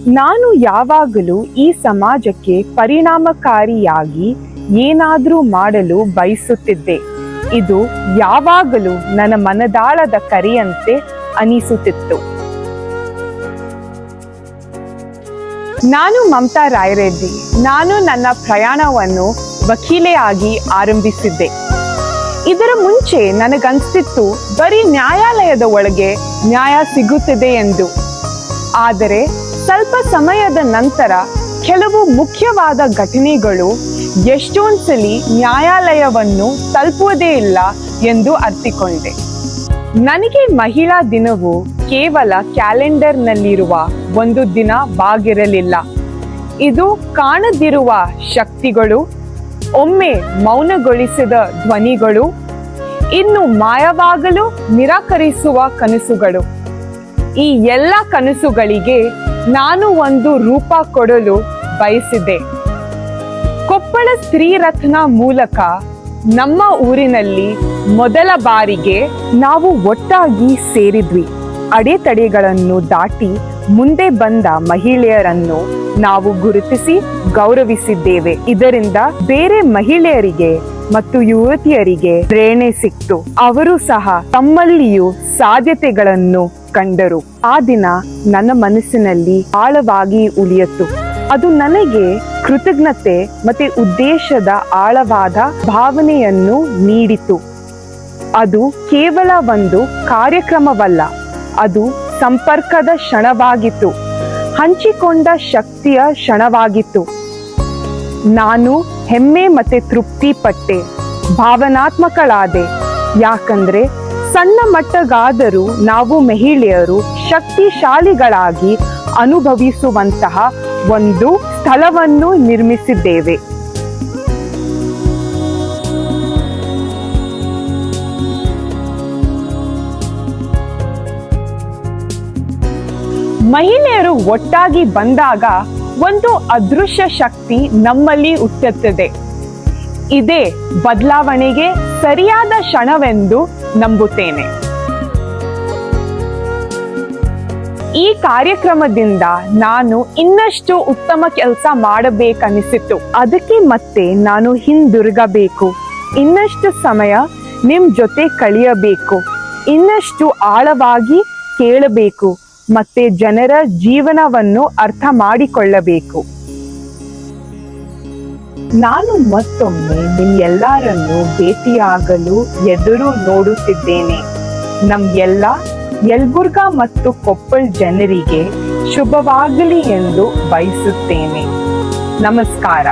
ನಾನು ಯಾವಾಗಲೂ ಈ ಸಮಾಜಕ್ಕೆ ಪರಿಣಾಮಕಾರಿಯಾಗಿ ಏನಾದರೂ ಮಾಡಲು ಬಯಸುತ್ತಿದ್ದೆ. ಇದು ಯಾವಾಗಲೂ ನನ್ನ ಮನದಾಳದ ಕರೆಯಂತೆ ಅನಿಸುತ್ತಿತ್ತು. ನಾನು ಮಮತಾ ರಾಯರೆಡ್ಡಿ. ನಾನು ನನ್ನ ಪ್ರಯಾಣವನ್ನು ವಕೀಲೆಯಾಗಿ ಆರಂಭಿಸಿದ್ದೆ. ಇದರ ಮುಂಚೆ ನನಗನ್ಸ್ತಿತ್ತು ಬರೀ ನ್ಯಾಯಾಲಯದ ಒಳಗೆ ನ್ಯಾಯ ಸಿಗುತ್ತಿದೆ ಎಂದು. ಆದರೆ ಸ್ವಲ್ಪ ಸಮಯದ ನಂತರ ಕೆಲವು ಮುಖ್ಯವಾದ ಘಟನೆಗಳು ಎಷ್ಟೊಂದ್ಸಲಿ ನ್ಯಾಯಾಲಯವನ್ನು ತಲುಪುವುದೇ ಇಲ್ಲ ಎಂದು ಅರ್ಥಕೊಂಡೆ. ನನಗೆ ಮಹಿಳಾ ದಿನವು ಕೇವಲ ಕ್ಯಾಲೆಂಡರ್ನಲ್ಲಿರುವ ಒಂದು ದಿನವಾಗಿರಲಿಲ್ಲ. ಇದು ಕಾಣದಿರುವ ಶಕ್ತಿಗಳು, ಒಮ್ಮೆ ಮೌನಗೊಳಿಸಿದ ಧ್ವನಿಗಳು, ಇನ್ನು ಮಾಯವಾಗಲು ನಿರಾಕರಿಸುವ ಕನಸುಗಳು. ಈ ಎಲ್ಲ ಕನಸುಗಳಿಗೆ ನಾನು ಒಂದು ರೂಪ ಕೊಡಲು ಬಯಸಿದ್ದೆ. ಕೊಪ್ಪಳ ಸ್ತ್ರೀರತ್ನ ಮೂಲಕ ನಮ್ಮ ಊರಿನಲ್ಲಿ ಮೊದಲ ಬಾರಿಗೆ ನಾವು ಒಟ್ಟಾಗಿ ಸೇರಿದ್ವಿ. ಅಡೆತಡೆಗಳನ್ನು ದಾಟಿ ಮುಂದೆ ಬಂದ ಮಹಿಳೆಯರನ್ನು ನಾವು ಗುರುತಿಸಿ ಗೌರವಿಸಿದ್ದೇವೆ. ಇದರಿಂದ ಬೇರೆ ಮಹಿಳೆಯರಿಗೆ ಮತ್ತು ಯುವತಿಯರಿಗೆ ಪ್ರೇರಣೆ ಸಿಕ್ತು. ಅವರು ಸಹ ತಮ್ಮಲ್ಲಿಯೂ ಸಾಧ್ಯತೆಗಳನ್ನು ಕಂಡರು. ಆ ದಿನ ನನ್ನ ಮನಸ್ಸಿನಲ್ಲಿ ಆಳವಾಗಿ ಉಳಿಯಿತು. ಅದು ನನಗೆ ಕೃತಜ್ಞತೆ ಮತ್ತೆ ಉದ್ದೇಶದ ಆಳವಾದ ಭಾವನೆಯನ್ನು ನೀಡಿತು. ಅದು ಕೇವಲ ಒಂದು ಕಾರ್ಯಕ್ರಮವಲ್ಲ, ಅದು ಸಂಪರ್ಕದ ಕ್ಷಣವಾಗಿತ್ತು, ಹಂಚಿಕೊಂಡ ಶಕ್ತಿಯ ಕ್ಷಣವಾಗಿತ್ತು. ನಾನು ಹೆಮ್ಮೆ ಮತ್ತೆ ತೃಪ್ತಿ ಪಟ್ಟೆ, ಭಾವನಾತ್ಮಕಳಾದೆ. ಯಾಕಂದ್ರೆ ಸಣ್ಣ ಮಟ್ಟಗಾದರೂ ನಾವು ಮಹಿಳೆಯರು ಶಕ್ತಿಶಾಲಿಗಳಾಗಿ ಅನುಭವಿಸುವಂತಹ ಒಂದು ಸ್ಥಳವನ್ನು ನಿರ್ಮಿಸಿದ್ದೇವೆ. ಮಹಿಳೆಯರು ಒಟ್ಟಾಗಿ ಬಂದಾಗ ಒಂದು ಅದೃಶ್ಯ ಶಕ್ತಿ ನಮ್ಮಲ್ಲಿ ಹುಟ್ಟುತ್ತದೆ. ಇದೇ ಬದಲಾವಣೆಗೆ ಸರಿಯಾದ ಕ್ಷಣವೆಂದು ನಂಬುತ್ತೇನೆ. ಈ ಕಾರ್ಯಕ್ರಮದಿಂದ ನಾನು ಇನ್ನಷ್ಟು ಉತ್ತಮ ಕೆಲಸ ಮಾಡಬೇಕನಿಸಿತು. ಅದಕ್ಕೆ ಮತ್ತೆ ನಾನು ಹಿಂದಿರುಗಬೇಕು, ಇನ್ನಷ್ಟು ಸಮಯ ನಿಮ್ ಜೊತೆ ಕಳೆಯಬೇಕು, ಇನ್ನಷ್ಟು ಆಳವಾಗಿ ಕೇಳಬೇಕು ಮತ್ತೆ ಜನರ ಜೀವನವನ್ನು ಅರ್ಥ ಮಾಡಿಕೊಳ್ಳಬೇಕು. ನಾನು ಮತ್ತೊಮ್ಮೆ ನಿಮ್ಮೆಲ್ಲರನ್ನು ಭೇಟಿಯಾಗಲು ಎದುರು ನೋಡುತ್ತಿದ್ದೇನೆ. ಎಲ್ಲ ಯಲಬುರ್ಗಾ ಮತ್ತು ಕೊಪ್ಪಳ ಜನರಿಗೆ ಶುಭವಾಗಲಿ ಎಂದು ಬಯಸುತ್ತೇನೆ. ನಮಸ್ಕಾರ.